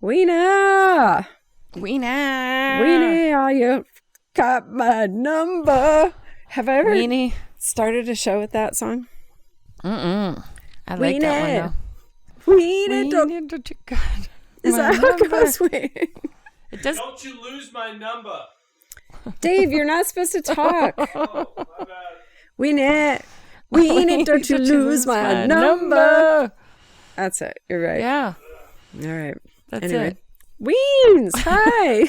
Weena! Weenie, You got my number. Have I ever Weenie. started a show with that song? I like that one Weenie, though. Weenie, is that how it goes? Wait. It does. Don't you lose my number. Dave, you're not supposed to talk. Oh, my bad. Weenie, don't you lose my number. That's it. You're right. Yeah, All right. that's Anyway. it. Weens, hi.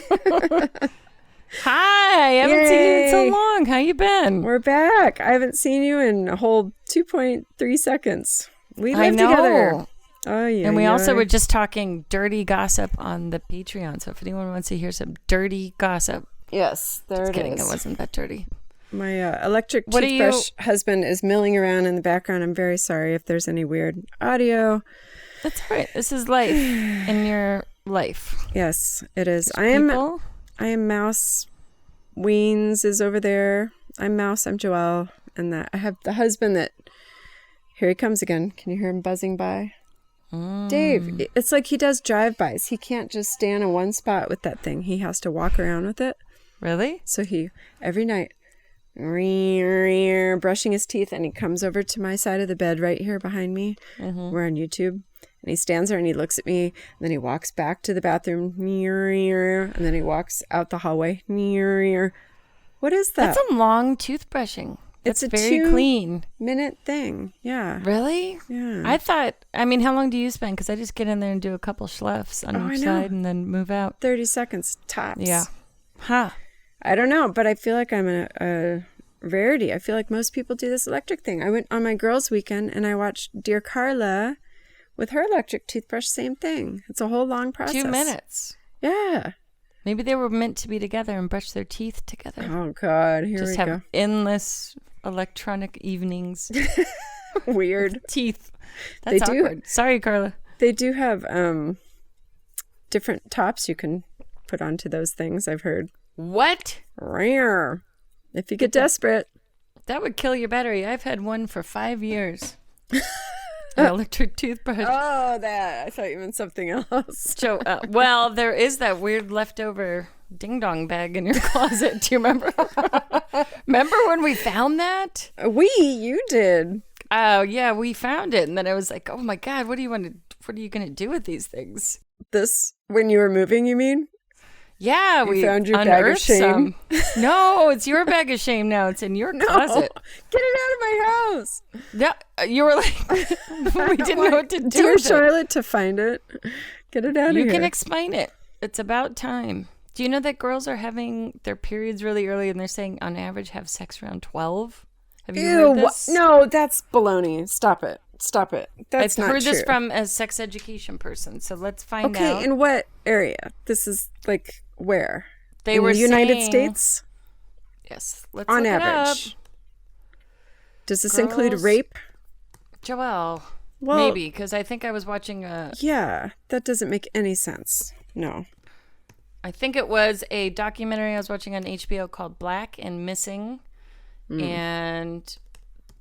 Hi, I haven't seen you in so Yay. long. How you been? We're back. I haven't seen you in a whole 2.3 seconds. We I live know. together. Oh, yeah. And we also were just talking dirty gossip on the Patreon. So if anyone wants to hear some dirty gossip, Yes, there just it kidding, is. it wasn't that dirty. My electric What are toothbrush husband is milling around in the background. I'm very sorry if there's any weird audio. That's all right. This is life in your life. Yes, it is. People, I am Mouse. Weens is over there. I'm Mouse. I'm Joelle. And I have the husband that... Here he comes again. Can you hear him buzzing by? Dave, it's like he does drive-bys. He can't just stand in one spot with that thing. He has to walk around with it. really? So he, every night, brushing his teeth, and he comes over to my side of the bed right here behind me. We're on YouTube. And he stands there and he looks at me, and then he walks back to the bathroom, and then he walks out the hallway. What is that? That's a long toothbrushing. It's That's a very 2 clean. minute thing. Yeah. Really? Yeah. I thought, how long do you spend? Because I just get in there and do a couple schluffs on I each know. side and then move out. 30 seconds tops. Yeah. Huh. I don't know, but I feel like I'm a rarity. I feel like most people do this electric thing. I went on my girls' weekend and I watched Dear Carla with her electric toothbrush. Same thing. It's a whole long process. 2 minutes. Yeah. Maybe they were meant to be together and brush their teeth together. Oh, God. Here Just we have go. endless electronic evenings. Weird. Teeth. That's They do. awkward. Sorry, Carla. They do have different tops you can put onto those things, I've heard. What? Rare. If you get desperate. That would kill your battery. I've had one for 5 years. An electric toothbrush. Oh, that. I thought you meant something else. So, well, there is that weird leftover ding dong bag in your closet. Do you remember? Remember when we found that? You did. Oh yeah, we found it, and then I was like, "Oh my god, what are you going to do with these things?" This, when you were moving, you mean? Yeah, You we found your bag of unearthed shame? some. No, it's your bag of shame now. It's in your closet. Get it out of my house. Yeah, you were like, we didn't know what to do Dear with it. Charlotte, to find it. Get it out of You here. can explain it. It's about time. Do you know that girls are having their periods really early, and they're saying on average have sex around 12? Have you heard this? No, that's baloney. Stop it. That's I've not heard true. this from a sex education person, so let's find Okay, out. in what area? This is like where? They in were the United saying- States? Yes, let's On look average. it up. Does this include Girls- rape? Joelle, Well, maybe, because I think I was watching Yeah, that doesn't make any sense. No. I think it was a documentary I was watching on HBO called Black and Missing, and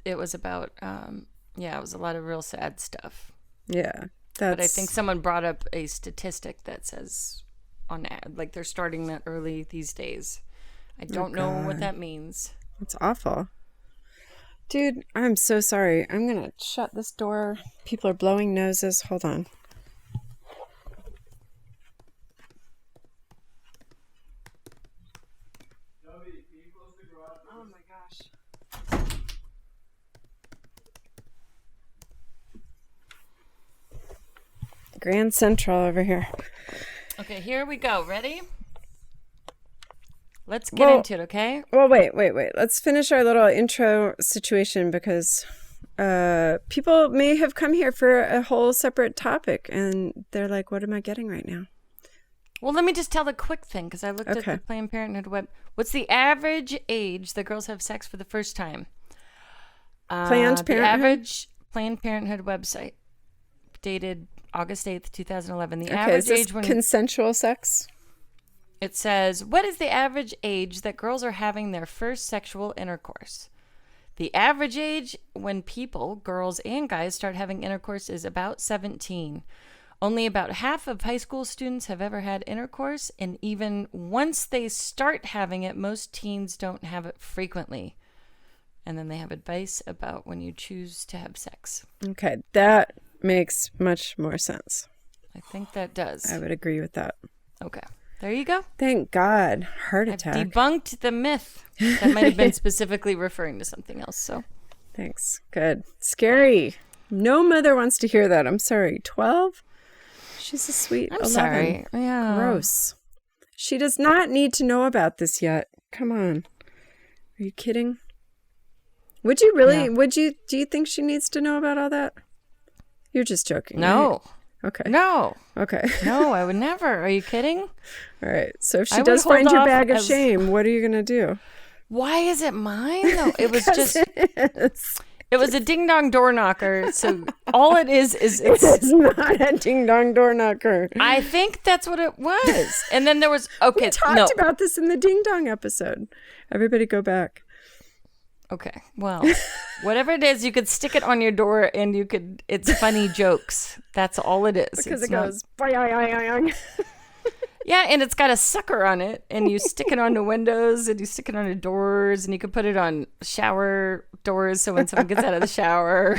it was about, it was a lot of real sad stuff. Yeah. But I think someone brought up a statistic that says like they're starting that early these days. I don't know what that means. It's awful. Dude, I'm so sorry. I'm going to shut this door. People are blowing noses. Hold on. Oh my gosh. Grand Central over here. Okay, here we go. Ready? Let's get into it, okay? Well, wait. Let's finish our little intro situation because people may have come here for a whole separate topic and they're like, what am I getting right now? Well, let me just tell the quick thing because I looked at Okay. the Planned Parenthood web. What's the average age that girls have sex for the first time? Planned The Parenthood? average Planned Parenthood website, dated August 8th, 2011. The Okay, is average this age when consensual sex? it says, what is the average age that girls are having their first sexual intercourse? The average age when people, girls and guys, start having intercourse is about 17. Only about half of high school students have ever had intercourse, and even once they start having it, most teens don't have it frequently. And then they have advice about when you choose to have sex. Okay, that makes much more sense. I think that does. I would agree with that. Okay. There you go. Thank God. Heart I've attack. debunked the myth. That might have been specifically referring to something else. So Thanks. Good. Scary. No mother wants to hear that. I'm sorry. 12? She's a sweet I'm 11. sorry. Yeah. Gross. She does not need to know about this yet. Come on. Are you kidding? Would you really? Yeah. Do you think she needs to know about all that? You're just joking. No. Right? Okay. No. Okay. No, I would never. Are you kidding? All right. So if I she would does hold find your off bag of as- shame, what are you going to do? Why is it mine though? It was just It's, it was a ding dong door knocker. So all it is it's it's not a ding dong door knocker. I think that's what it was. And then there was okay, We talked no. about this in the ding dong episode. Everybody go back. Okay. Well, whatever it is, you could stick it on your door and it's funny jokes. That's all it is. Because It's it not- goes, boing. Yeah, and it's got a sucker on it, and you stick it on the windows, and you stick it on the doors, and you can put it on shower doors, so when someone gets out of the shower,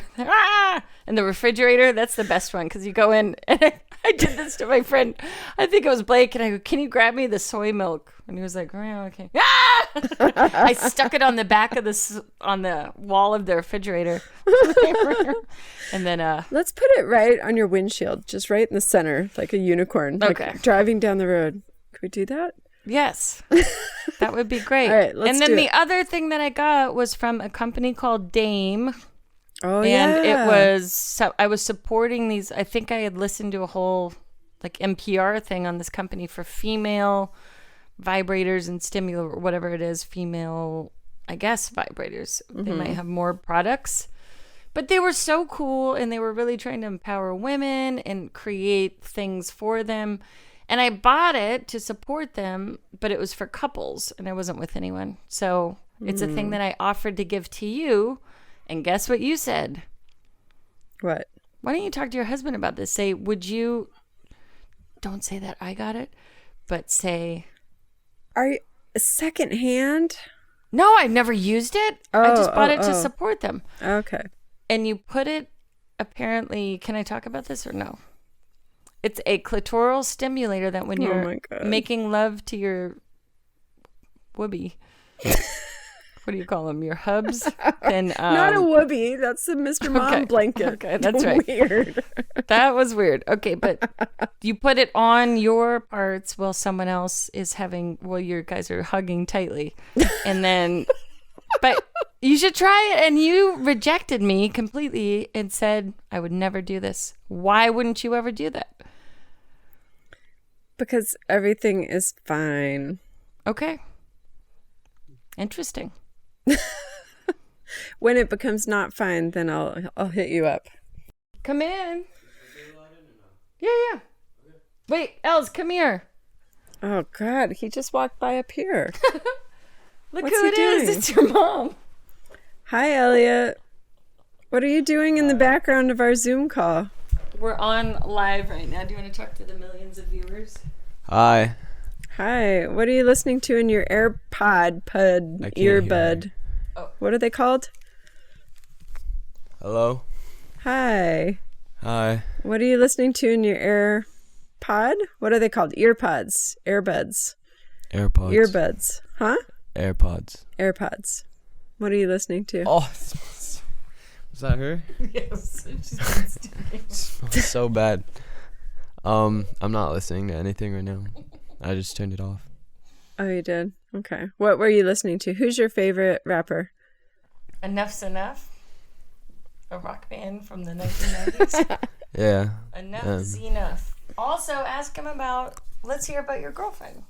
and the refrigerator, that's the best one, because you go in, and I did this to my friend, I think it was Blake, and I go, can you grab me the soy milk? And he was like, oh, yeah, okay. I stuck it on the back of on the wall of the refrigerator. And then, Let's put it right on your windshield, just right in the center, like a unicorn. Like Okay. driving down the road. Can we do that? yes, that would be great. All right, let's and then do the it. other thing that I got was from a company called Dame. Oh, And yeah. it was, so I was supporting these, I think I had listened to a whole like NPR thing on this company for female vibrators and stimulator, or whatever it is, female, I guess, vibrators. They might have more products. But they were so cool, and they were really trying to empower women and create things for them. And I bought it to support them, but it was for couples, and I wasn't with anyone. So it's a thing that I offered to give to you. And guess what you said? What? Why don't you talk to your husband about this? Say, would you, don't say that I got it, but say, Are you second hand? no, I've never used it. I just bought it to oh. support them. Okay. And you put it, apparently, can I talk about this or no? It's a clitoral stimulator that when Oh you're my God. making love to your whoopee, what do you call them? Your hubs? Then, Not a whoopee. That's the Mr. Mom okay. blanket. Okay, that's right. Weird. That was weird. Okay, but you put it on your parts while someone else is while you guys are hugging tightly. And then, but you should try it. And you rejected me completely and said, I would never do this. Why wouldn't you ever do that? Because everything is fine. Okay. Interesting. When it becomes not fine, then I'll hit you up. Come in. Yeah. Wait, Els, come here. Oh God, he just walked by up here. Look What's who he it is. doing? It's your mom. Hi, Elliot. What are you doing in the background of our Zoom call? We're on live right now. Do you want to talk to the millions of viewers? Hi. Hi. What are you listening to in your AirPod I can't hear earbud? Oh. What are they called? Hello. Hi. Hi. What are you listening to in your AirPod? What are they called? Earpods. Earbuds. AirPods. Earbuds. Huh? AirPods. AirPods. What are you listening to? Oh, was that her? Yes. Smells so bad. I'm not listening to anything right now. I just turned it off. Oh, you did? Okay. What were you listening to? Who's your favorite rapper? Enough's Enough. A rock band from the 1990s. Yeah. Enough's enough. Also, ask him about, let's hear about your girlfriend.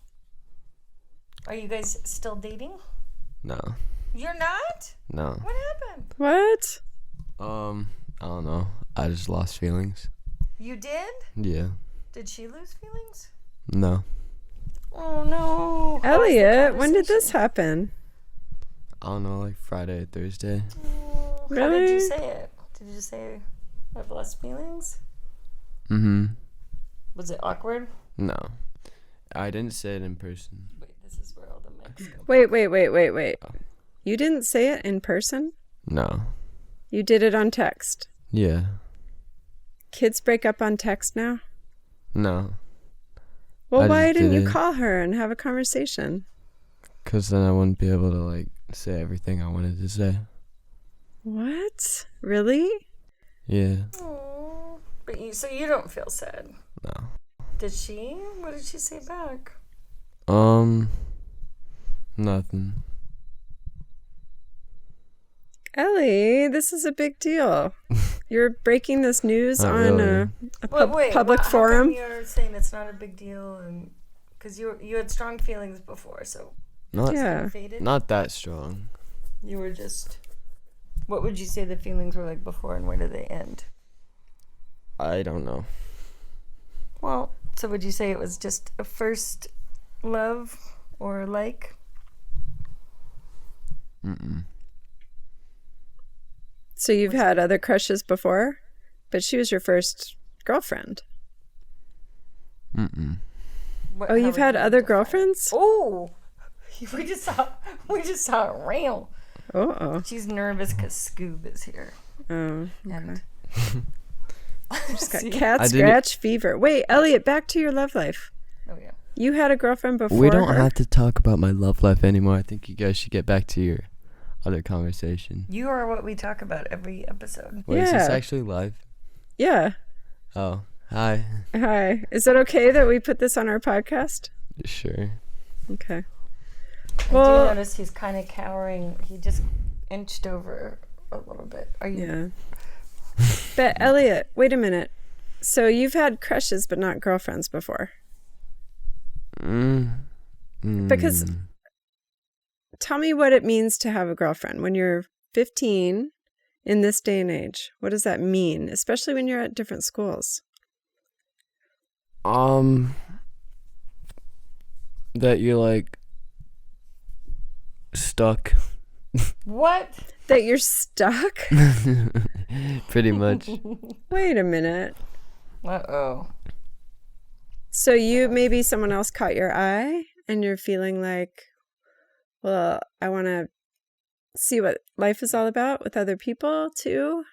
Are you guys still dating? No. You're not? No. What happened? What? I don't know. I just lost feelings. You did? Yeah. Did she lose feelings? No. Oh, no. How was the Elliot, when did this conversation? happen? I don't know, like Friday, Thursday. How did Really? you say it? Did you say, I've lost feelings? Mm-hmm. Was it awkward? No. I didn't say it in person. Wait, this is where all the mics go. Wait. You didn't say it in person? No. You did it on text. Yeah. Kids break up on text now? No. Well, I why just didn't did you it. call her and have a conversation? Because then I wouldn't be able to, like, say everything I wanted to say. What? Really? Yeah. Aww. But so you don't feel sad? No. Did she? What did she say back? Nothing. Ellie, this is a big deal. You're breaking this news Not on really. a public How forum. come you're saying it's not a big deal? And because you had strong feelings before, so Not Yeah. faded. not that strong. You were just. What would you say the feelings were like before, and where did they end? I don't know. Well, so would you say it was just a first love or like? Mm-mm. So you've had other crushes before, but she was your first girlfriend. Mm-mm. What, Oh, how you've would had you other define it? girlfriends? Oh, we just saw it rail. Oh. She's nervous because Scoob is here. Oh. And Just got See? cat I didn't- scratch fever. Wait, Elliot, back to your love life. oh yeah. You had a girlfriend before We don't her? have to talk about my love life anymore. I think you guys should get back to your other conversation. You are what we talk about every episode. Wait, is this Yeah. actually live? Yeah. Oh, hi. Hi. Is it okay that we put this on our podcast? Sure. Okay. I Well- do notice he's kind of cowering. He just inched over a little bit. Are you? Yeah. But Elliot, wait a minute. So you've had crushes but not girlfriends before. Because- Tell me what it means to have a girlfriend when you're 15 in this day and age. What does that mean, especially when you're at different schools? That you're like stuck. What? That you're stuck? Pretty much. Wait a minute. Uh-oh. So maybe someone else caught your eye and you're feeling like, well, I want to see what life is all about with other people too?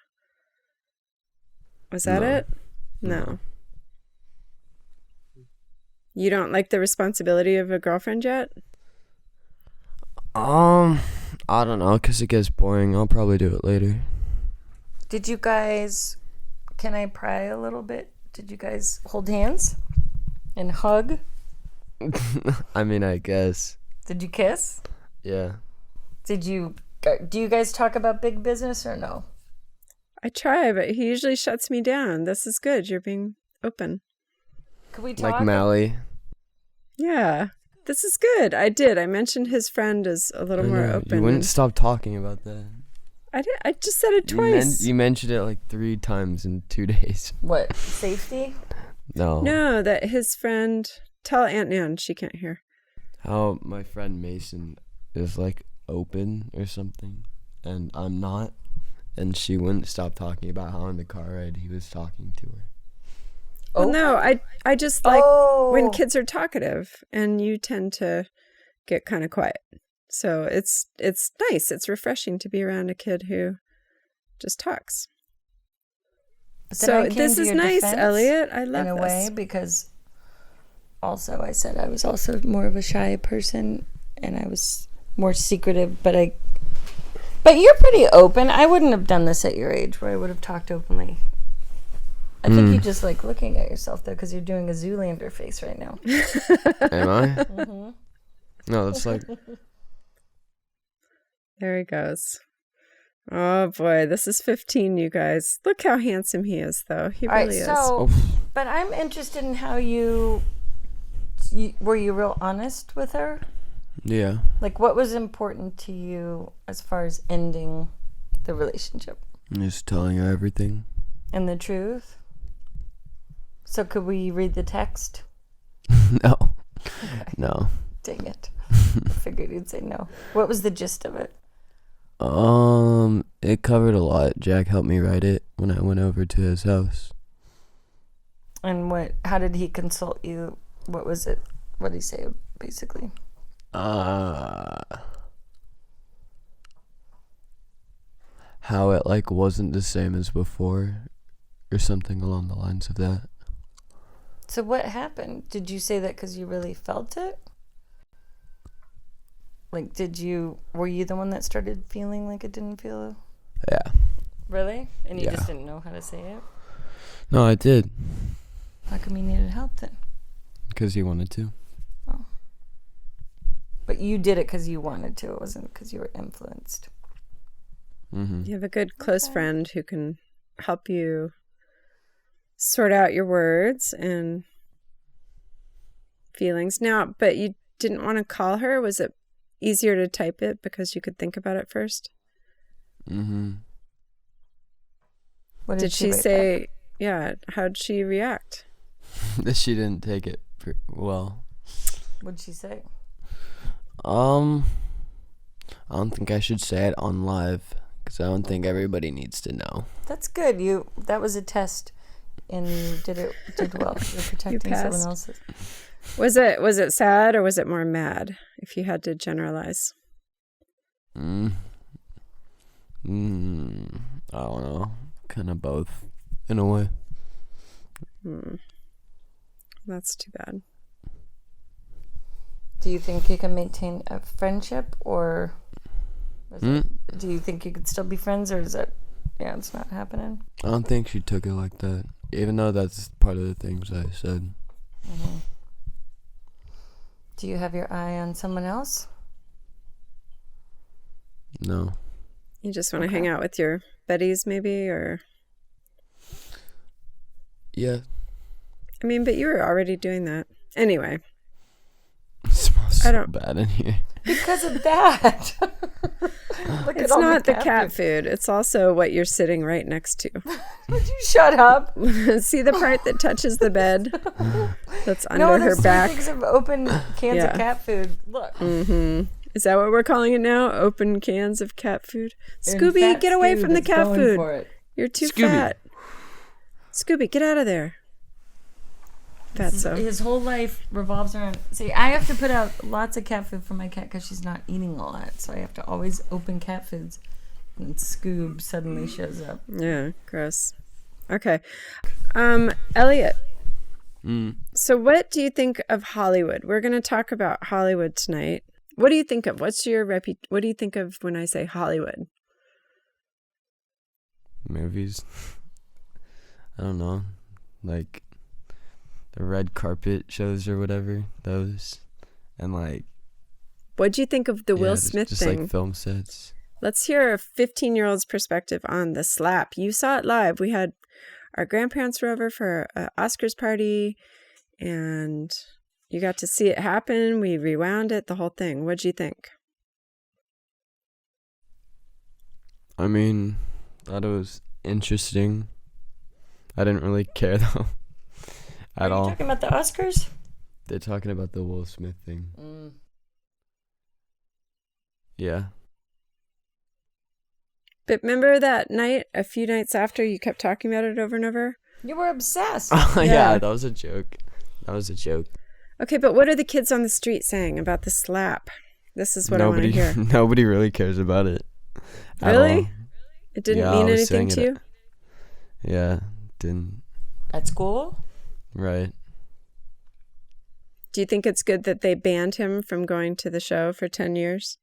Was that No. it? No. You don't like the responsibility of a girlfriend yet? I don't know, 'cause it gets boring. I'll probably do it later. Did you guys, can I pry a little bit? Did you guys hold hands and hug? I mean, I guess. Did you kiss? Yeah. Do you guys talk about big business or no? I try, but he usually shuts me down. This is good. You're being open. Could we talk? Like Mally. Yeah. This is good. I did. I mentioned his friend is a little I more know, open. You wouldn't stop talking about that. I did. I just said it twice. You mentioned it like 3 times in 2 days. What, safety? No. No, that his friend. Tell Aunt Nan she can't hear. How my friend Mason is like open or something, and I'm not, and she wouldn't stop talking about how in the car ride he was talking to her. Well, no, I just like Oh. when kids are talkative, and you tend to get kind of quiet. So it's nice. It's refreshing to be around a kid who just talks. But then I So came this to is your nice, defense Elliot. I love in a this. way, because also I said I was also more of a shy person and I was more secretive, but you're pretty open. I wouldn't have done this at your age where I would have talked openly. I think you just like looking at yourself though, because you're doing a Zoolander face right now. Am I? No, that's like There he goes. Oh boy, this is 15, you guys. Look how handsome he is, though. He All right, really is. so, but I'm interested in how were you real honest with her? yeah. Like, what was important to you as far as ending the relationship? Just telling her everything. And the truth? So could we read the text? No. No. Dang it. I figured you'd say no. What was the gist of it? It covered a lot. Jack helped me write it when I went over to his house. And how did he consult you? What was it? What did he say, basically? How it like wasn't the same as before, or something along the lines of that. So what happened? Did you say that because you really felt it? Like, were you the one that started feeling like it didn't feel? Yeah. Really? And you Yeah. just didn't know how to say it? No, I did. How come you needed help then? Because he wanted to. But you did it because you wanted to. It wasn't because you were influenced. Mm-hmm. You have a good close friend who can help you sort out your words and feelings. Now, but you didn't want to call her? Was it easier to type it because you could think about it first? Mm-hmm. What Did she write say, back? yeah, how'd she react? She didn't take it well. What'd she say? I don't think I should say it on live, because I don't think everybody needs to know. That's good. That was a test, and you did well. You're protecting someone passed. else's. Was it sad or was it more mad, if you had to generalize? I don't know. Kind of both, in a way. That's too bad. Do you think you can maintain a friendship, or do you think you could still be friends, or is that, it's not happening? I don't think she took it like that, even though that's part of the things I said. Mm-hmm. Do you have your eye on someone else? No. You just want to hang out with your buddies, maybe, or... Yeah. I mean, but you were already doing that. Anyway. It smells so bad in here. Because of that. It's not the cat food. It's also what you're sitting right next to. Would you shut up? See the part that touches the bed? That's under No, her there's back. 3 things of open cans of cat food. Look. Mm-hmm. Is that what we're calling it now? Open cans of cat food? And Scooby, fat get away Scoob from the is cat going food. for it. You're too Scooby. fat. Scooby, get out of there. Fatso. His whole life revolves around... See, I have to put out lots of cat food for my cat because she's not eating a lot. So I have to always open cat foods. And Scoob suddenly shows up. Yeah, gross. Okay. Elliot. So what do you think of Hollywood? We're going to talk about Hollywood tonight. What do you think of? What do you think of when I say Hollywood? Movies. I don't know. Like the red carpet shows or whatever, those. And like... What do you think of the Will Smith just thing? Like film sets. Let's hear a 15-year-old's perspective on the slap. You saw it live. We had our grandparents were over for an Oscars party, and you got to see it happen. We rewound it, the whole thing. What'd you think? I mean, thought it was interesting. I didn't really care though. At all. Are you talking about the Oscars? They're talking about the Will Smith thing. Yeah. But remember that night, a few nights after, you kept talking about it over and over? You were obsessed. Yeah, that was a joke. Okay, but what are the kids on the street saying about the slap? This is what I want to hear. Nobody really cares about it. At Really? all. It didn't Yeah, mean I was anything saying to it- you? Yeah, didn't. At school? Right. Do you think it's good that they banned him from going to the show for 10 years?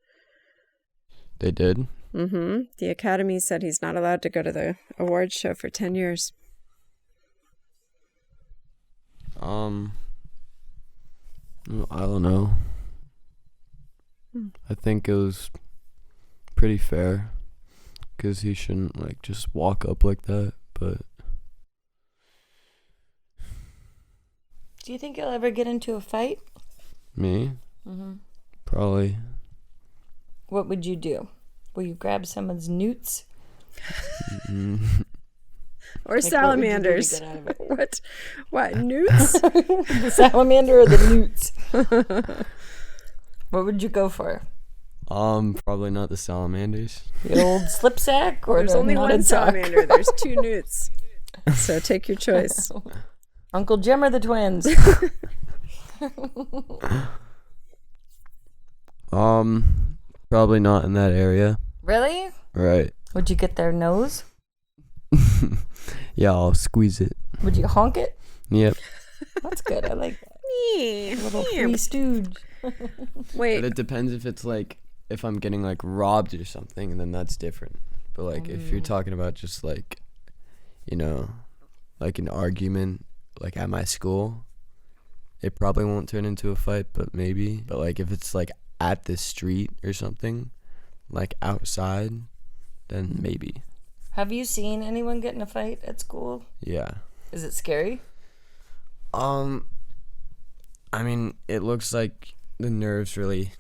They did? Mm-hmm. The Academy said he's not allowed to go to the awards show for 10 years. I don't know. I think it was pretty fair, because he shouldn't like just walk up like that, but Do you think you'll ever get into a fight? me? Mm-hmm. Probably. What would you do? Will you grab someone's newts? Or Like, salamanders. What would you do to get out of it? What? What? Newts? The salamander or the newts? What would you go for? Probably not the salamanders. The old slip sack or There's the only knotted one sock? salamander. There's 2 newts. So take your choice. Uncle Jim or the twins? Probably not in that area. Really? Right. Would you get their nose? Yeah, I'll squeeze it. Would you honk it? Yep. That's good. I like that. Yeah. Little free stooge. Wait, But it depends if it's like if I'm getting like robbed or something, and then that's different. But like if you're talking about just like, you know, like an argument like at my school, it probably won't turn into a fight, but maybe. But like if it's like at the street or something, like outside, then maybe. Have you seen anyone get in a fight at school? Yeah. Is it scary? I mean, it looks like the nerves really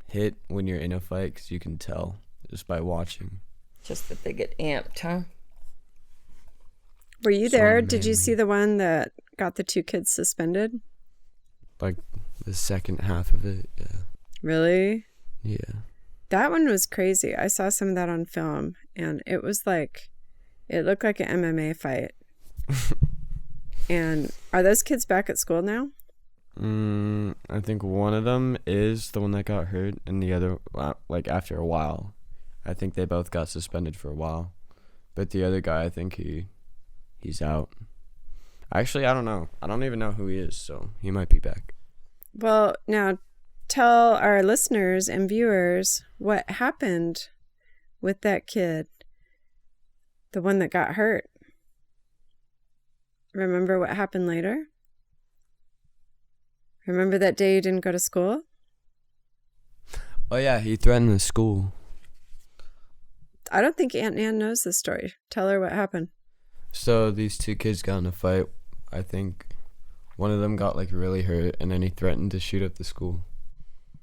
hit when you're in a fight, because you can tell just by watching. Just that they get amped, huh? were you So there? Did you manly. see the one that got the 2 kids suspended? Like the second half of it, yeah. Really? Yeah. That one was crazy. I saw some of that on film, and it was like, it looked like an MMA fight. And are those kids back at school now? I think one of them is the one that got hurt, and the other, like after a while, I think they both got suspended for a while. But the other guy, I think he's out. Actually, I don't know. I don't even know who he is, so he might be back. Well, now tell our listeners and viewers what happened with that kid, the one that got hurt. Remember what happened later? Remember that day you didn't go to school? Oh yeah, he threatened the school. I don't think Aunt Nan knows this story. Tell her what happened. So these 2 kids got in a fight. I think one of them got like really hurt, and then he threatened to shoot up the school.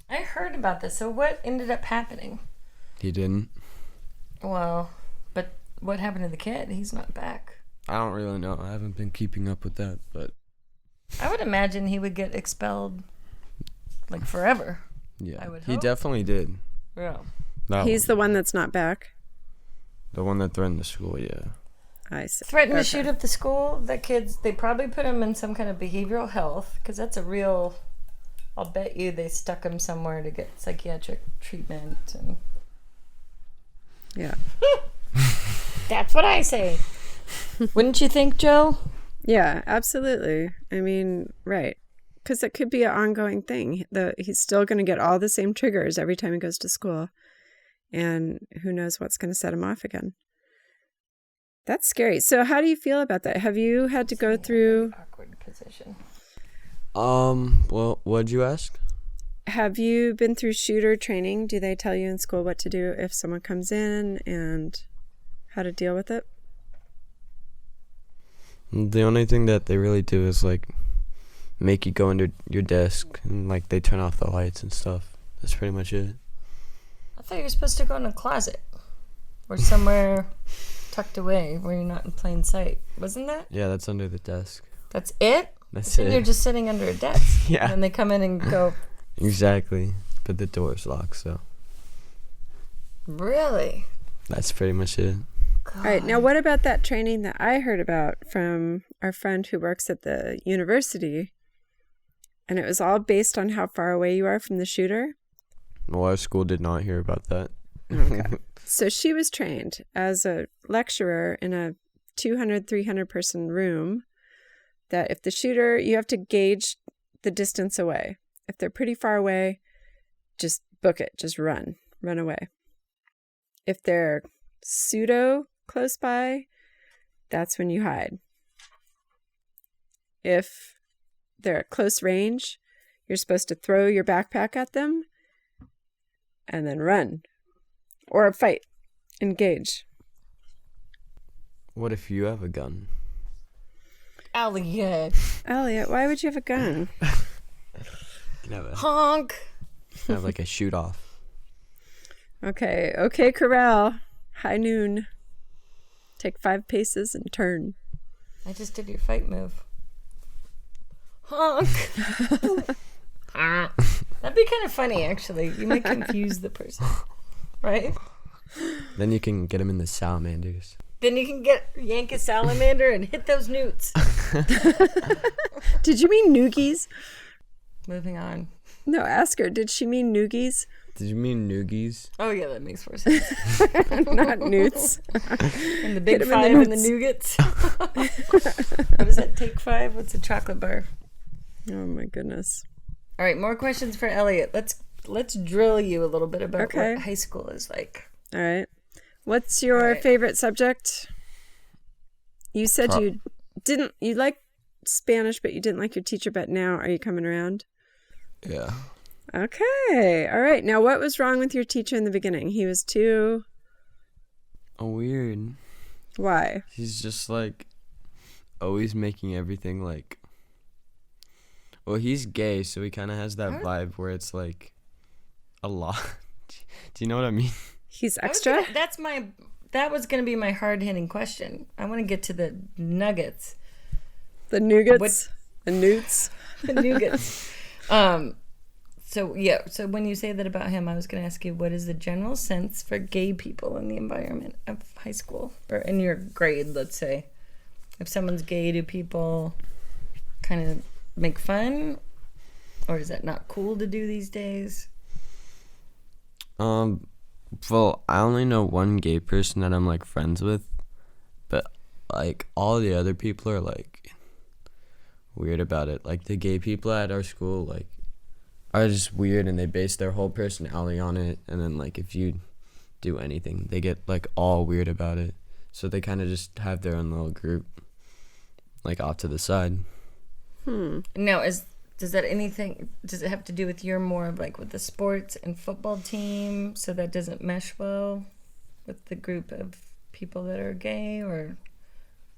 I heard about this. So what ended up happening? He didn't. Well, but what happened to the kid? He's not back. I don't really know. I haven't been keeping up with that, but I would imagine he would get expelled like forever. yeah, I would he hope. definitely did. Yeah. That He's one. the one that's not back. The one that threatened the school, yeah. I see. Threatened Okay. to shoot up the school. The kids, they probably put him in some kind of behavioral health, because that's a real, I'll bet you they stuck him somewhere to get psychiatric treatment. And Yeah. that's what I say. Wouldn't you think, Joe? Yeah, absolutely. I mean, right. Because it could be an ongoing thing. He's still going to get all the same triggers every time he goes to school. And who knows what's going to set him off again. That's scary. So how do you feel about that? Have you had to go through... Awkward position. Well, what'd you ask? Have you been through shooter training? Do they tell you in school what to do if someone comes in and how to deal with it? The only thing that they really do is like make you go under your desk, and like they turn off the lights and stuff. That's pretty much it. I thought you were supposed to go in a closet or somewhere tucked away where you're not in plain sight. Wasn't that? Yeah, that's under the desk. That's it? That's So you're it. just sitting under a desk. Yeah. And they come in and go, Exactly. But the door's locked, so really? that's pretty much it. All right. Now, what about that training that I heard about from our friend who works at the university? And it was all based on how far away you are from the shooter. Well, our school did not hear about that. Okay. So she was trained as a lecturer in a 200, 300 person room that if the shooter, you have to gauge the distance away. If they're pretty far away, just book it. Just run away. If they're pseudo close by, that's when you hide. If they're at close range, you're supposed to throw your backpack at them and then run. Or fight. Engage. What if you have a gun? Elliot. Elliot, why would you have a gun? You can have Honk. like a shoot off. Okay, Corral. High noon. Take 5 paces and turn. I just did your fight move. Honk. That'd be kind of funny, actually. You might confuse the person. Right? Then you can get them in the salamanders. Then you can yank a salamander and hit those newts. Did you mean noogies? Moving on. No, ask her. Did she mean noogies? Did you mean noogies? Oh yeah, that makes more sense. Not newts. And the Big Hit 'em in Five the and the nougats. What is that? Take 5? What's a chocolate bar? Oh my goodness. All right, more questions for Elliot. Let's drill you a little bit about Okay. what high school is like. All right. What's your All right. favorite subject? You said you liked Spanish, but you didn't like your teacher, but now are you coming around? Yeah. Okay. All right. Now, what was wrong with your teacher in the beginning? He was too... Oh, weird. Why? He's just like always making everything like. Well, he's gay, so he kind of has that vibe where it's like a lot. Do you know what I mean? He's extra? That was going to be my hard-hitting question. I want to get to the nuggets. The nougats? The newts? The nougats. So when you say that about him, I was going to ask you, what is the general sense for gay people in the environment of high school? Or in your grade, let's say. If someone's gay, do people kind of make fun? Or is that not cool to do these days? Well, I only know one gay person that I'm like friends with, but like all the other people are like weird about it. Like the gay people at our school like are just weird, and they base their whole personality on it, and then like if you do anything, they get like all weird about it. So they kind of just have their own little group like off to the side. Now, does it have to do with you're more of like with the sports and football team, so that doesn't mesh well with the group of people that are gay, or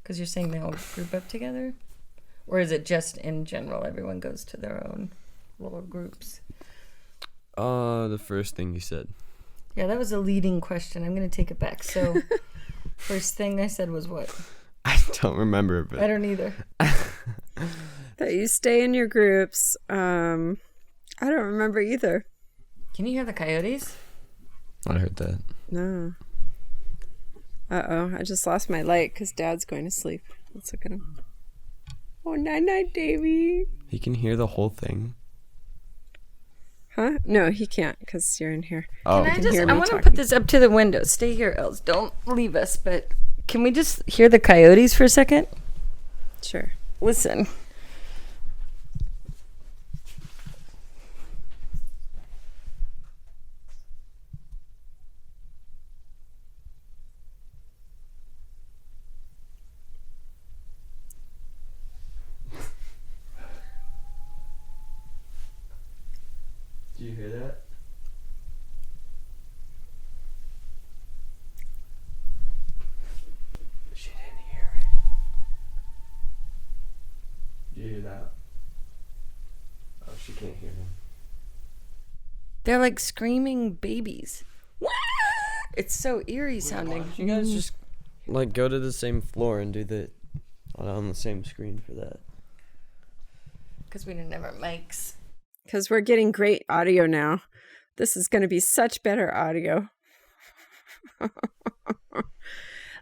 because you're saying they all group up together? Or is it just in general, everyone goes to their own little groups? The first thing you said. Yeah, that was a leading question. I'm going to take it back. So, first thing I said was what? I don't remember, but I don't either. That you stay in your groups. I don't remember either. Can you hear the coyotes? I heard that. No. Uh-oh. I just lost my light because Dad's going to sleep. Let's look at him. Oh, night-night, Davy. He can hear the whole thing. Huh? No, he can't because you're in here. Oh, Can hear me I want to talking. put this up to the window. Stay here, Els. Don't leave us. But can we just hear the coyotes for a second? Sure. Listen. Do you hear that? She didn't hear it. Do you hear that? Oh, she can't hear him. They're like screaming babies. It's so eerie sounding. You guys just like go to the same floor and do the on the same screen for that. Because we didn't have our mics. Because we're getting great audio now. This is going to be such better audio.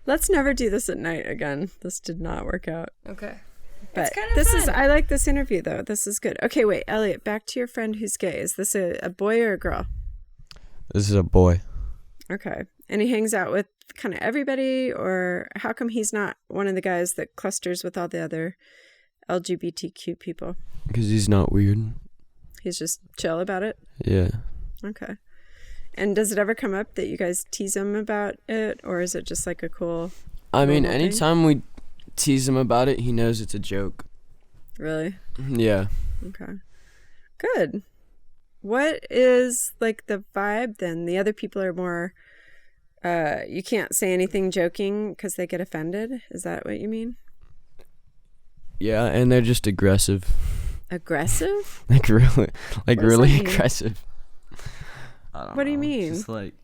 Let's never do this at night again. This did not work out. Okay. But It's kind of this fun. is, I like this interview though. This is good. Okay, wait, Elliot, back to your friend who's gay. Is this a boy or a girl? This is a boy. Okay. And he hangs out with kind of everybody, or how come he's not one of the guys that clusters with all the other LGBTQ people? Because he's not weird. He's just chill about it? Yeah. Okay. And does it ever come up that you guys tease him about it, or is it just like a cool... I mean, normal thing? anytime we tease him about it, he knows it's a joke. Really? Yeah. Okay. Good. What is like the vibe then? The other people are more, you can't say anything joking because they get offended? Is that what you mean? Yeah, and they're just aggressive. Aggressive? Like really, What does really that mean? aggressive. I don't What do you know. mean? Just like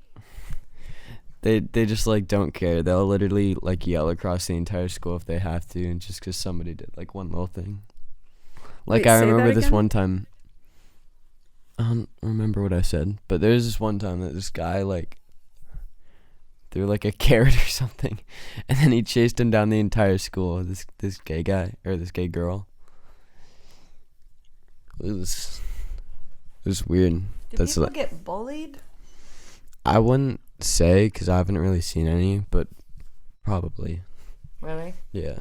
they just like don't care. They'll literally like yell across the entire school if they have to, and just because somebody did like one little thing. Like Wait, I say that remember this again? one time. I don't remember what I said, but there's this one time that this guy like threw like a carrot or something, and then he chased him down the entire school. This gay guy or this gay girl. It was weird. Do people get bullied? I wouldn't say because I haven't really seen any, but probably. Really? Yeah.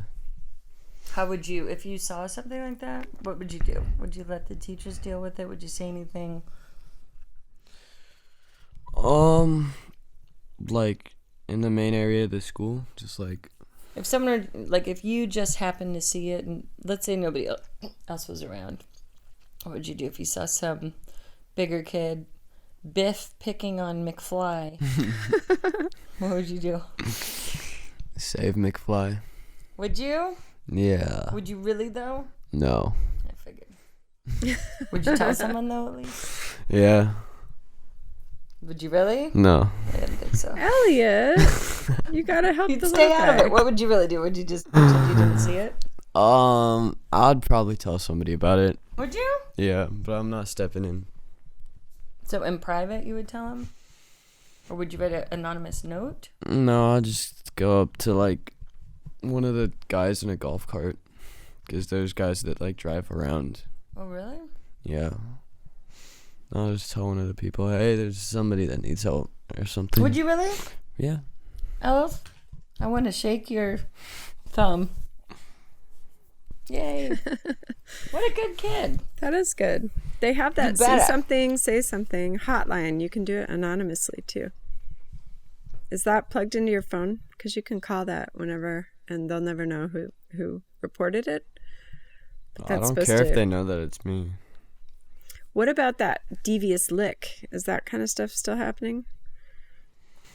How would you, if you saw something like that, what would you do? Would you let the teachers deal with it? Would you say anything? Like in the main area of the school, just like. If someone, like, if you just happened to see it, and let's say nobody else was around, what would you do if you saw some bigger kid, Biff, picking on McFly? What would you do? Save McFly. Would you? Yeah. Would you really, though? No. I figured. Would you tell someone, though, at least? Yeah. Would you really? No. I didn't think so. Elliot, you gotta help You'd the stay little out of guy. it. What would you really do? Would you just pretend you didn't see it? I'd probably tell somebody about it. Would you? Yeah, but I'm not stepping in. So in private, you would tell him? Or would you write an anonymous note? No, I'll just go up to like one of the guys in a golf cart, because there's guys that like drive around. Oh, really? Yeah. I'll just tell one of the people, hey, there's somebody that needs help or something. Would you really? Yeah. Elf, I want to shake your thumb. Yay. What a good kid. That is good. They have that You see better. something, say something hotline. You can do it anonymously too. Is that plugged into your phone? Because you can call that whenever, and they'll never know who reported it. But I that's don't supposed care to. if they know that it's me. What about that devious lick? Is that kind of stuff still happening?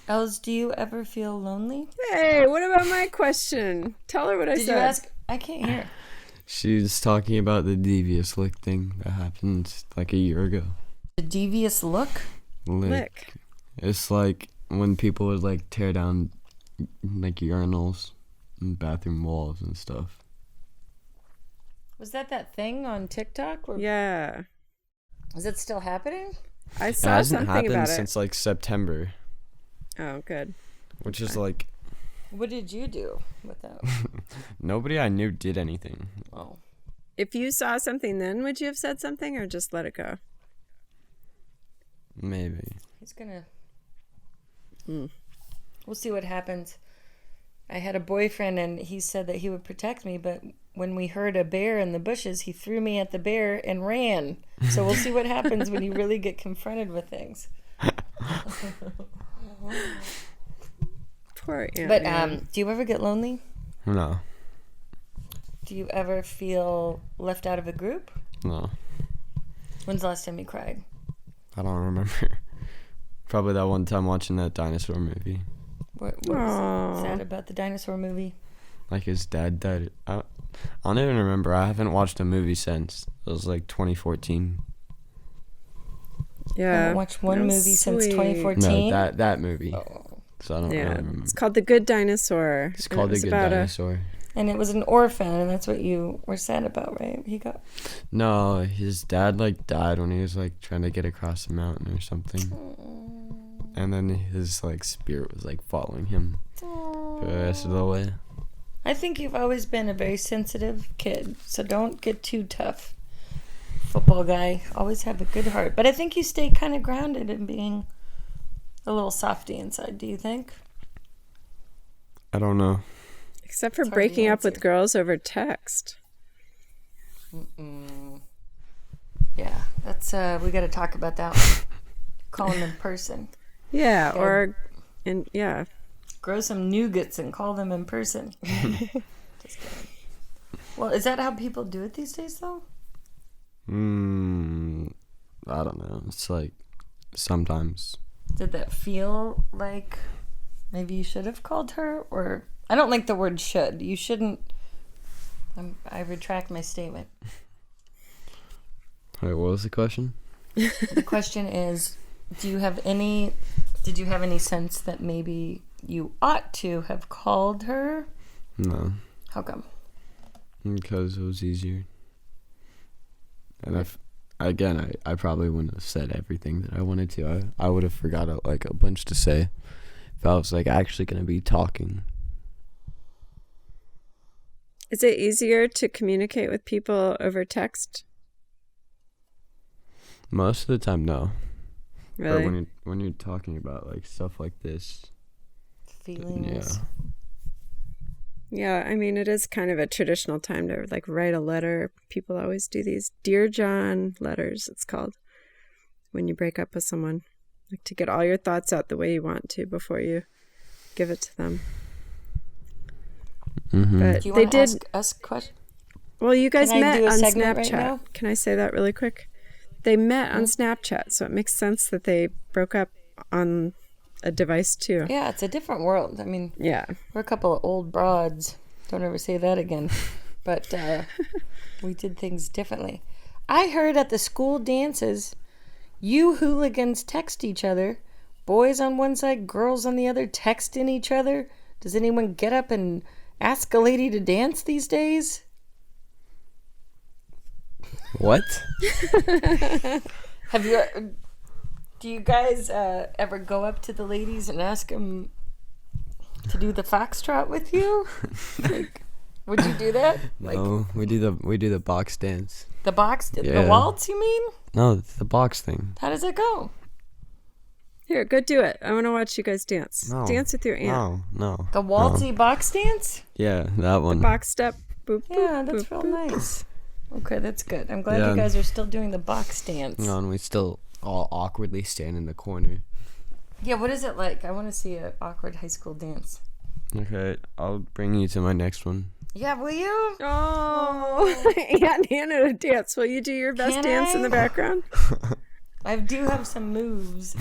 Els, do you ever feel lonely? Hey, what about my question? Tell her what I Did said. you ask? I can't hear. She's talking about the devious lick thing that happened like a year ago. The devious look? Lick. It's like when people would like tear down like urinals and bathroom walls and stuff. Was that thing on TikTok? Or Yeah. is it still happening? I It saw hasn't something happened about it. since like September, Oh, good. which is like What did you do with that? nobody I knew did anything. Oh. If you saw something then, would you have said something or just let it go? Maybe. He's gonna. We'll see what happens. I had a boyfriend and he said that he would protect me, but when we heard a bear in the bushes, he threw me at the bear and ran. So we'll see what happens when you really get confronted with things. Poor Aunt But Anne. do you ever get lonely? No. Do you ever feel left out of a group? No. When's the last time you cried? I don't remember. Probably that one time watching that dinosaur movie. What Aw. was sad about the dinosaur movie? Like his dad died. I don't even remember. I haven't watched a movie since. It was like 2014. I Yeah. haven't watched one That was movie since sweet. 2014. No, that movie. Oh. So I don't really Yeah. remember. It's called The Good Dinosaur. It's and called it The was Good about Dinosaur. And it was an orphan, and that's what you were sad about, right? He got. No, his dad like died when he was like trying to get across the mountain or something. And then his like spirit was like following him for the rest of the way. I think you've always been a very sensitive kid, so don't get too tough. Football guy, always have a good heart. But I think you stay kind of grounded in being a little softy inside, do you think? I don't know. Except for It's hard to breaking up with answer. girls over text. Yeah, that's, we got to talk about that one. Call them in person. Yeah, Good. or yeah. Grow some nougats and call them in person. Just kidding. Well, is that how people do it these days, though? I don't know. It's like sometimes. Did that feel like maybe you should have called her? Or I don't like the word should. You shouldn't. I retract my statement. Wait, what was the question? The question is, did you have any sense that maybe you ought to have called her? No, How come? because it was easier. And I probably wouldn't have said everything that I wanted to. I would have forgot like a bunch to say if I was like actually gonna be talking. Is it easier to communicate with people over text? Most of the time, no. Really? But when you're talking about like stuff like this, Feelings. Yeah, I mean, it is kind of a traditional time to like write a letter. People always do these Dear John letters, it's called, when you break up with someone, like to get all your thoughts out the way you want to before you give it to them. But Do you they want to did. ask us a question? Well, you guys Can I met do a on segment Snapchat. right now? Can I say that really quick? They met on Snapchat, so it makes sense that they broke up on a device too. Yeah, it's a different world. I mean, Yeah. we're a couple of old broads. Don't ever say that again. But we did things differently. I heard at the school dances, you hooligans text each other. Boys on one side, girls on the other, texting each other. Does anyone get up and ask a lady to dance these days? what? Have you? Do you guys ever go up to the ladies and ask them to do the foxtrot with you? Like, would you do that? Like No, we do the box dance. the box, Yeah. the waltz? You mean? No, it's the box thing. How does it go? Here, go do it. I want to watch you guys dance. No. Dance with your aunt. No. The waltzy box dance? Yeah, that one. Box step. Boop, boop, Yeah, that's boop, real boop. nice. Okay, that's good. I'm glad Yeah. you guys are still doing the box dance. No, and we still all awkwardly stand in the corner. Yeah, what is it like? I want to see an awkward high school dance. Okay, I'll bring you to my next one. Yeah, will you? Oh, Aunt Hannah to dance. Will you do your best Can dance in I? the background? I do have some moves.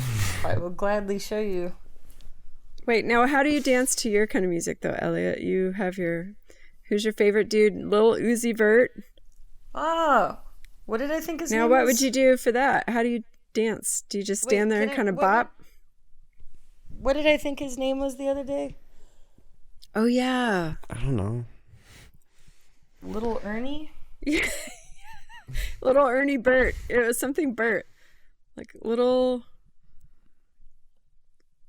I will gladly show you. Wait, now how do you dance to your kind of music though, Elliot? You have who's your favorite dude? Lil Uzi Vert. Oh, what did I think his Now name what was? would you do for that? How do you dance? Do you just stand Wait, there and can I- kind of what- bop? What did I think his name was the other day? Oh yeah. I don't know. Little Ernie? Little Ernie Bert. It was something Bert. Like little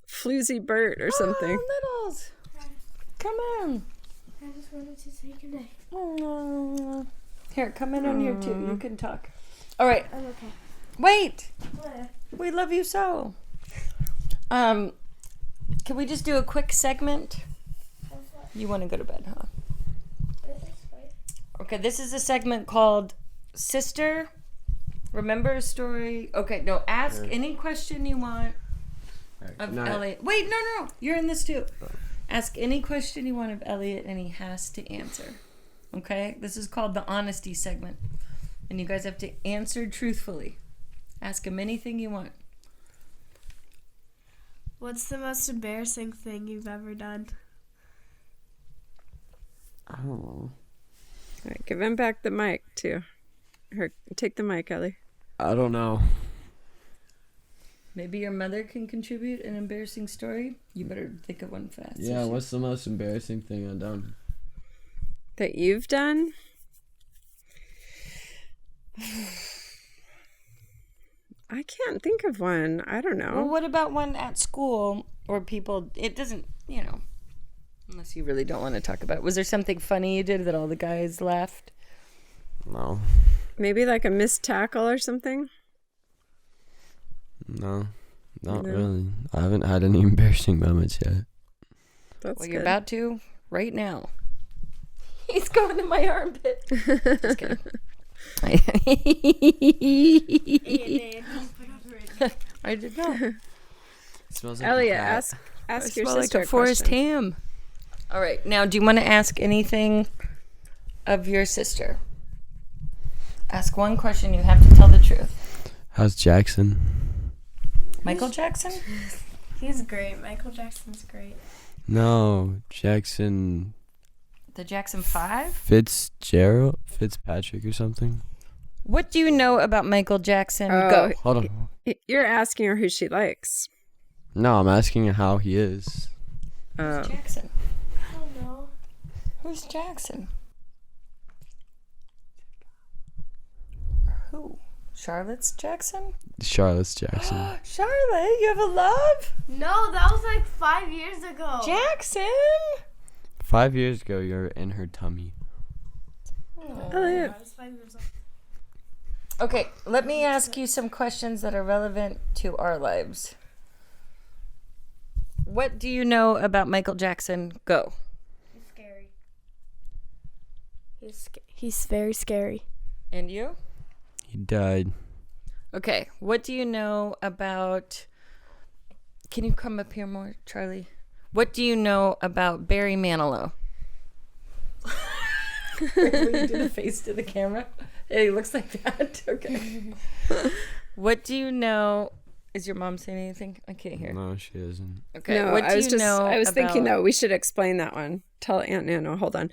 Floozy Bert or something. Oh, Littles. Come on. I just wanted to say goodnight. Oh. Here, come in on here too. You can talk. All right. I'm okay. Wait. What? We love you so. Can we just do a quick segment? You want to go to bed, huh? It's fine. Okay, this is a segment called Sister. Remember a story? Okay, no, ask any question you want of Elliot. Wait, no. You're in this too. Ask any question you want of Elliot and he has to answer. Okay? This is called the honesty segment. And you guys have to answer truthfully. Ask him anything you want. What's the most embarrassing thing you've ever done? I don't know. All right, give him back the mic too. Take the mic, Ellie. I don't know. Maybe your mother can contribute an embarrassing story. You better think of one fast. Yeah, what's the most embarrassing thing I've done? That you've done? I can't think of one. I don't know. Well, what about one at school or people? It doesn't, unless you really don't want to talk about it. Was there something funny you did that all the guys laughed? No. Maybe like a missed tackle or something? No. Not No. really. I haven't had any embarrassing moments yet. That's Well, good. you're about to right now. He's going in my armpit. Just kidding. I did not. It smells like Elliot, a cat. ask I your smell like sister a forest question. ham. All right. Now, do you want to ask anything of your sister? Ask one question. You have to tell the truth. How's Jackson? Michael Jackson? He's great. Michael Jackson's great. No, Jackson The Jackson 5? Fitzpatrick or something. What do you know about Michael Jackson? Oh, Go. Hold on. You're asking her who she likes. No, I'm asking how he is. Oh. Jackson. I don't know. Who's Jackson? Who? Charlotte's Jackson? Charlotte Jackson. Charlotte, you have a love? No, that was like 5 years ago. Jackson? 5 years ago, you're in her tummy. Oh yeah. That was 5 years old. Okay, let me ask you some questions that are relevant to our lives. What do you know about Michael Jackson? Go. He's scary. He's very scary. And you? He died. Okay, what do you know about... Can you come up here more, Charlie? What do you know about Barry Manilow? Will you do the face to the camera? Yeah, he looks like that. Okay. What do you know? Is your mom saying anything? I can't hear. No, she isn't. Okay. No, what do I was you just. know I was thinking about- though we should explain that one. Tell Aunt Nano. Hold on.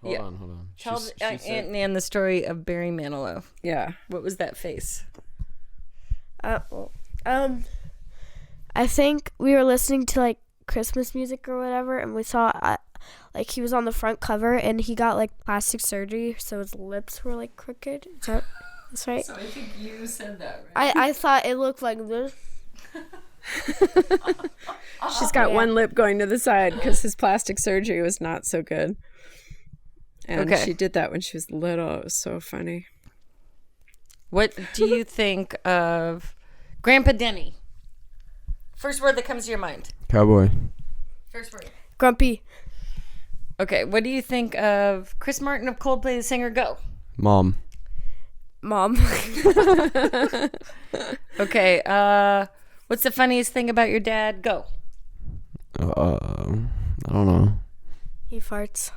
Hold Yeah. on. Tell She Aunt said- Nan the story of Barry Manilow. Yeah. What was that face? I think we were listening to like Christmas music or whatever, and we saw like he was on the front cover, and he got like plastic surgery, so his lips were like crooked. That's right. So I think you said that, right? I thought it looked like this. She's got one lip going to the side because his plastic surgery was not so good. And Okay. she did that when she was little. It was so funny. What do you think of Grandpa Denny? First word that comes to your mind. Cowboy. First word. Grumpy. Okay, what do you think of Chris Martin of Coldplay, the singer? Go. Mom. Mom. Okay, what's the funniest thing about your dad? Go. I don't know. He farts.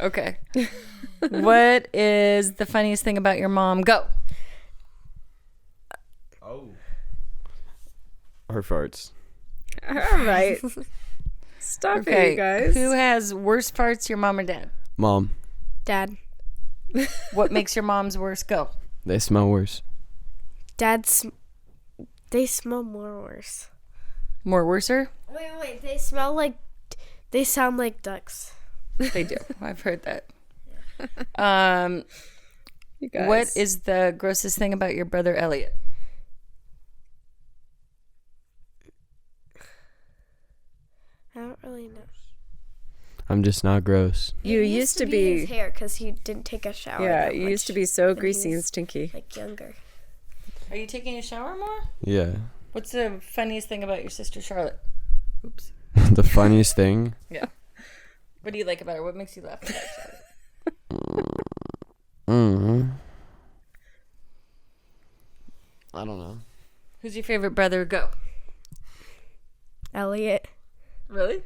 Okay. What is the funniest thing about your mom? Go. Oh. Her farts. All right. Stop it, Okay, you guys. who has worse farts, your mom or dad? Mom. Dad. What makes your mom's worse? Go. They smell worse. They smell more worse. More worser? Wait. They smell like. They sound like ducks. They do. I've heard that. You guys. What is the grossest thing about your brother Elliot? I don't really know. I'm just not gross. You It used to his be. hair because he didn't take a shower. Yeah, that you used to much be so when he greasy and was, stinky. like younger. Are you taking a shower more? Yeah. What's the funniest thing about your sister Charlotte? Oops. The funniest thing. Yeah. What do you like about her? What makes you laugh about Charlotte? I don't know. Who's your favorite brother? Go. Elliot. Really?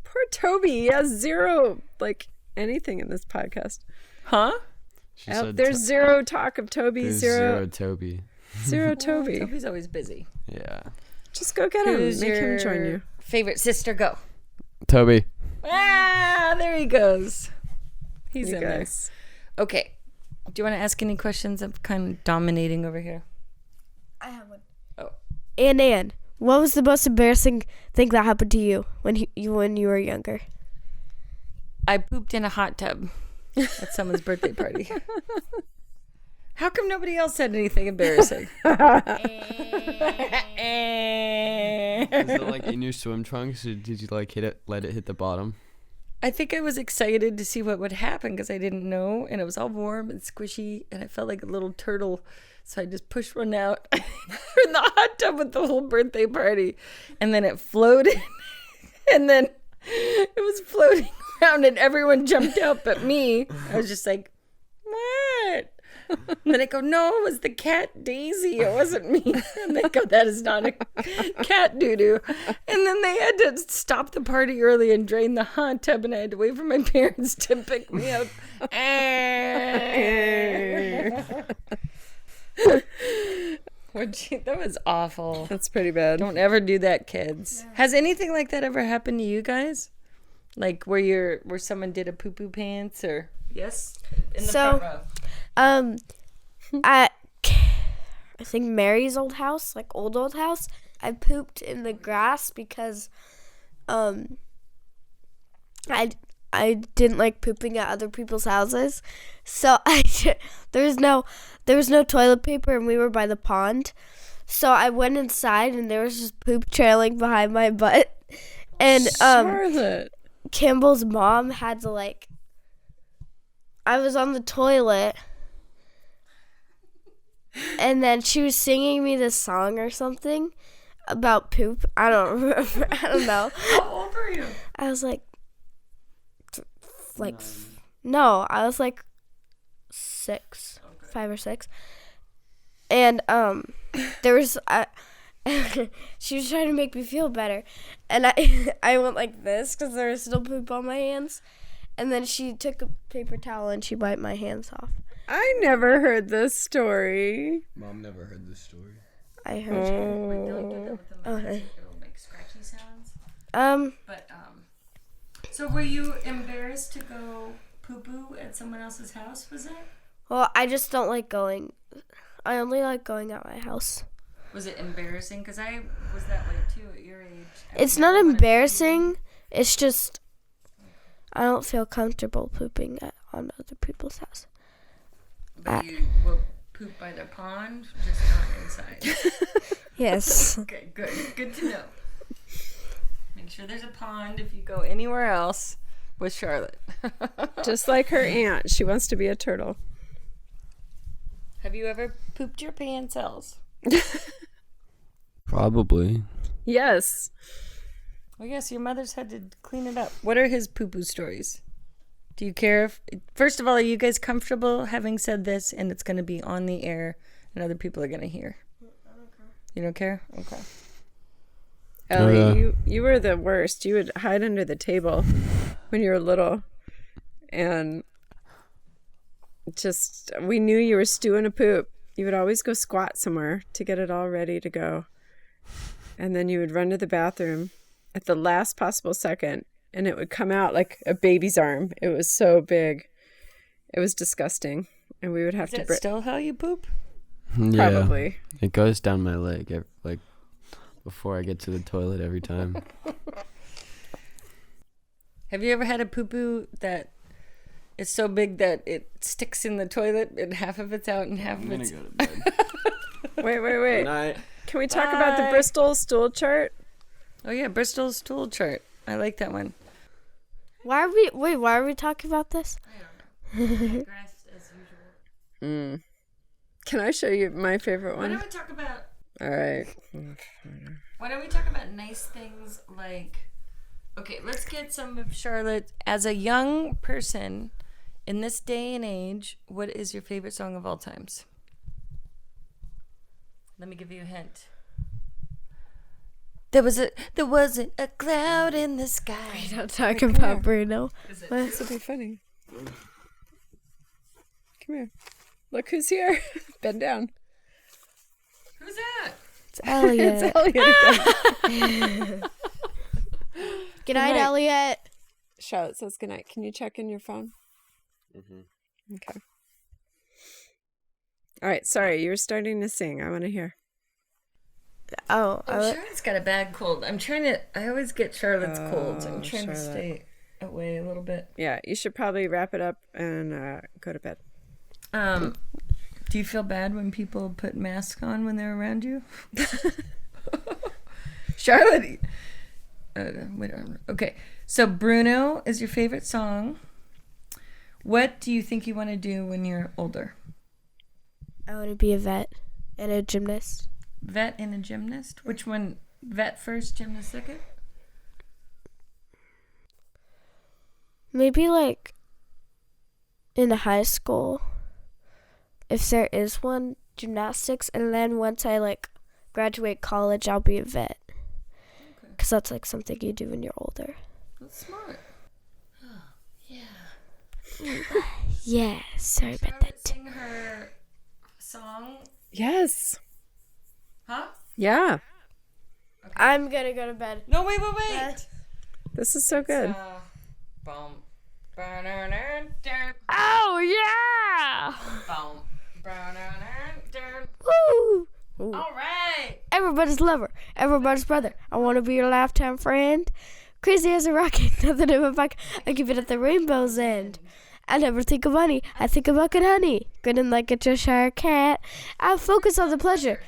Poor Toby. He has zero, like, anything in this podcast. Huh? She There's zero talk of Toby. there's Zero Toby. Toby. Toby's always busy. Yeah. Just go get him. Who's Make your him join you. favorite sister? Go. Toby. Ah, there he goes. He's You in there. guys. Okay. Do you want to ask any questions? I'm kind of dominating over here. I have one. Oh. Ann, what was the most embarrassing thing that happened to you when you were younger? I pooped in a hot tub at someone's birthday party. How come nobody else said anything embarrassing? Is it like in your swim trunks, or did you like let it hit the bottom? I think I was excited to see what would happen because I didn't know, and it was all warm and squishy, and I felt like a little turtle. So I just pushed one out in the hot tub with the whole birthday party, and then it floated, and then it was floating around, and everyone jumped out but me. I was just like, "What?" And then I go, "No, it was the cat Daisy. It wasn't me." And they go, "That is not a cat doo-doo." And then they had to stop the party early and drain the hot tub, and I had to wait for my parents to pick me up. That was awful. That's pretty bad. Don't ever do that, kids. Has anything like that ever happened to you guys? Like where someone did a poo-poo pants or yes? In the So- front row. At I think Mary's old house, like old house, I pooped in the grass because I I didn't like pooping at other people's houses. So there was no toilet paper, and we were by the pond. So I went inside, and there was just poop trailing behind my butt. And Charlotte. Campbell's mom had to like, I was on the toilet, and then she was singing me this song or something about poop. I don't remember. I don't know. How old were you? I was like no, I was like 6, 5 or 6. And there was she was trying to make me feel better, and I went like this because there was still poop on my hands, and then she took a paper towel and she wiped my hands off. I never heard this story. Mom never heard this story. I heard her. Wait, don't do that with the mic. Okay. It'll make scratchy sounds. But So were you embarrassed to go poo-poo at someone else's house, was it? well, I just don't like going. I only like going at my house. Was it embarrassing? Because I was that way too at your age. It's not embarrassing. It's just I don't feel comfortable pooping on other people's house. But you will poop by the pond, just not inside. Yes. Okay, good. Good to know. Make sure there's a pond if you go anywhere else with Charlotte. Just like her aunt. She wants to be a turtle. Have you ever pooped your pants, Els? Probably. Yes. Well, yes, your mother's had to clean it up. What are his poo-poo stories? Do you care if... First of all, are you guys comfortable having said this and it's going to be on the air and other people are going to hear? I don't care. You don't care? Okay. Ellie, Oh, yeah. you were the worst. You would hide under the table when you were little. And just, we knew you were stewing a poop. You would always go squat somewhere to get it all ready to go. And then you would run to the bathroom at the last possible second, and it would come out like a baby's arm. It was so big. It was disgusting. And we would have Is to... that still how you poop? Yeah. Probably. It goes down my leg, like, before I get to the toilet every time. Have you ever had a poo-poo that is so big that it sticks in the toilet and half of it's out and half of it's... go to bed. Wait. Night. Can we talk about the Bye. Bristol stool chart? Oh, yeah, Bristol's stool chart. I like that one. Why are we talking about this? I don't know. Digressed as usual. Can I show you my favorite Why one? don't we talk about... All right. Why don't we talk about nice things like... Okay, let's get some of Charlotte. As a young person, in this day and age, what is your favorite song of all times? Let me give you a hint. There wasn't a cloud in the sky. Don't talk about Bruno. This will be funny. Come here. Look who's here. Bend down. Who's that? It's Elliot. It's Elliot again. Good night, Elliot. Charlotte says goodnight. Can you check in your phone? Okay. All right. Sorry, you were starting to sing. I want to hear. Oh, Charlotte's got a bad cold. I always get Charlotte's colds. I'm trying to Charlotte. stay away a little bit. Yeah, you should probably wrap it up and go to bed. Do you feel bad when people put masks on when they're around you? Charlotte. Okay, so Bruno is your favorite song. What do you think you want to do when you're older? I want to be a vet and a gymnast. Vet and a gymnast? Which one? Vet first, gymnast second? Maybe like in high school, if there is one, gymnastics, and then once I like graduate college, I'll be a vet. Because that's like something you do when you're older. That's smart. Yeah, sorry about Charlotte that. sing her song. Yes. Huh? Yeah. I'm gonna go to bed. No, wait. This is so good. Boom. Oh yeah! Woo! All right. Everybody's lover, everybody's brother. I want to be your lifetime friend. Crazy as a rocket, nothing in my pocket. I keep it at the rainbow's end. I never think of money. I think of milk and honey. Grinning like a Cheshire cat. I focus on the pleasure.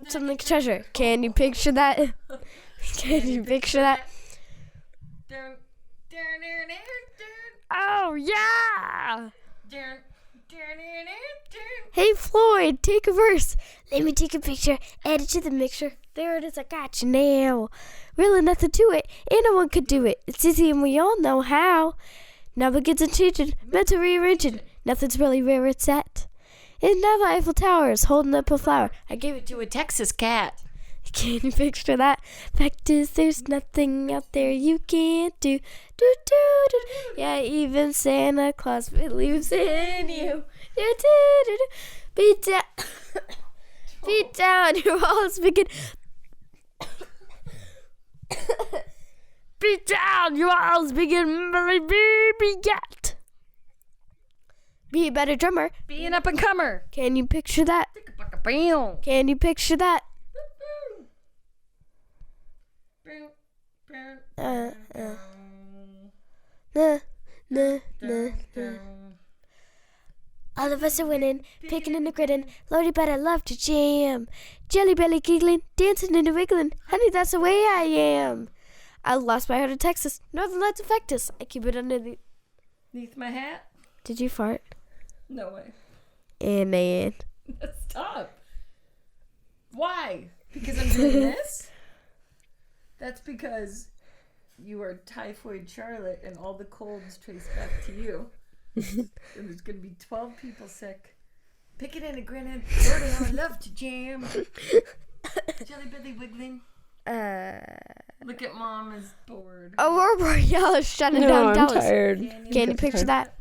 Something like treasure. Can you picture that? Can you picture that? Oh, yeah! Hey, Floyd, take a verse. Let me take a picture, add it to the mixture. There it is, I got you now. Really nothing to it, anyone could do it. It's easy and we all know how. Now begins unchanging, mental rearranging. Nothing's really where it's at. And now the Eiffel Tower is holding up a flower. I gave it To a Texas cat. Can you picture that? Fact is, there's nothing out there you can't do. Do, do, do. Yeah, even Santa Claus believes in you. Do, do, do, do. Beat down. Beat down. Your walls begin. Beat down. Your walls begin. Beget. Be a better drummer. Be an up-and-comer. Can you picture that? Can you picture that? Nah, nah, nah, nah. All of us are winning, picking and a grinning. Lordy, but I love to jam. Jelly belly giggling, dancing and a wiggling. Honey, that's the way I am. I lost my heart in Texas. Northern lights affect us. I keep it Underneath my hat? Did you fart? No way. And then. Stop. Why? Because I'm doing this? That's because you are typhoid Charlotte and all the colds trace back to you. And there's going to be 12 people sick. Picking and a grinning. Lordy, how I love to jam. Jelly belly wiggling. Look at Mom is bored. Aurora Borealis shutting No, down I'm Dallas. tired. Can you picture that?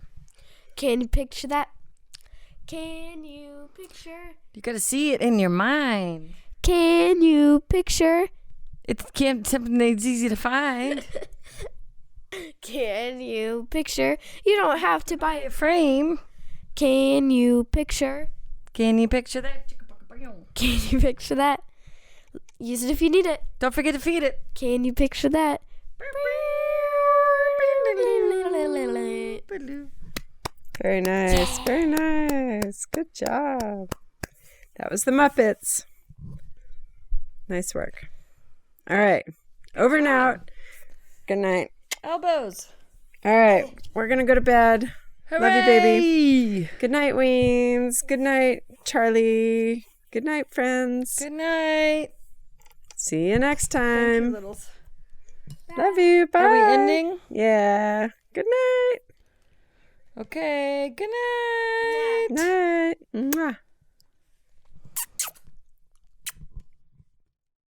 Can you picture that? Can you picture? You got to see it in your mind. Can you picture? It's something that's easy to find. Can you picture? You don't have to buy A it. frame. Can you picture? Can you picture that? Can you picture that? Use it if you need it. Don't forget to feed it. Can you picture that? Very nice. Very nice. Good job. That was the Muppets. Nice work. All right. Over and out. Good night. Elbows. All right. We're going to go to bed. Love you, baby. Good night, Weens. Good night, Charlie. Good night, friends. Good night. See you next Thank time. you, littles. Love you. Bye. Are we ending? Yeah. Good night. Okay. Good night. Night. Mwah.